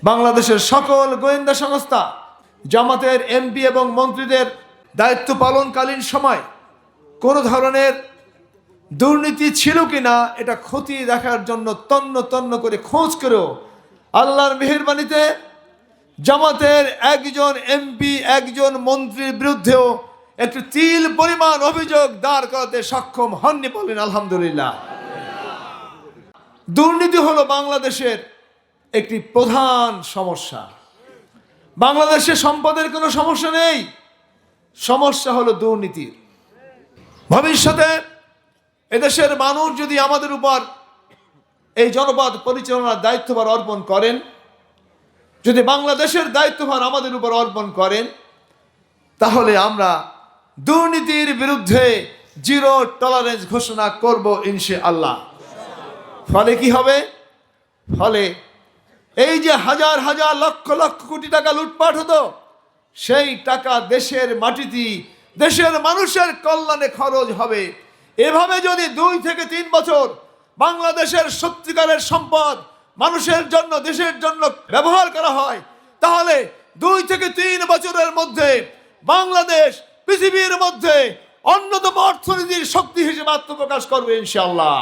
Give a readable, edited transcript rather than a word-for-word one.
বাংলাদেশের সকল গোয়েন্দা সংস্থা জামাতের এমপি এবং মন্ত্রীদের দায়িত্ব পালনকালীন সময় কোনো ধরনের দুর্নীতি ছিল কিনা এটা খতিয়ে দেখার জন্য তন্ন তন্ন করে খোঁজ করেও আল্লাহর মেহেরবানিতে জামাতের একজন এমপি একজন মন্ত্রীর বিরুদ্ধেও একটু তিল পরিমাণ অভিযোগ দাঁড় করাতে সক্ষম হননি, বলেন আলহামদুলিল্লাহ। দুর্নীতি হলো বাংলাদেশের একটি প্রধান সমস্যা। বাংলাদেশে সম্পদের কোনো সমস্যা নেই, সমস্যা হলো দুর্নীতির। ভবিষ্যতে এদেশের মানুষ যদি আমাদের উপর এই জনপদ পরিচালনার দায়িত্বভার অর্পণ করেন, যদি বাংলাদেশের দায়িত্বভার আমাদের উপর অর্পণ করেন, তাহলে আমরা দুর্নীতির বিরুদ্ধে জিরো টলারেন্স ঘোষণা করব ইনশাআল্লাহ। ফলে কি হবে? ফলে এই যে হাজার হাজার লক্ষ লক্ষ কোটি টাকা লুটপাট হতো, সেই টাকা দেশের মাটিতে দেশের মানুষের কল্যাণে খরচ হবে। এভাবে যদি 2 থেকে 3 বছর বাংলাদেশের সত্যিকারের সম্পদ মানুষের জন্য দেশের জন্য ব্যবহার করা হয়, তাহলে 2 থেকে 3 বছরের মধ্যে বাংলাদেশ পৃথিবীর মধ্যে অন্যতম অর্থনীতির শক্তি হিসেবে আত্মপ্রকাশ করবে ইনশাআল্লাহ।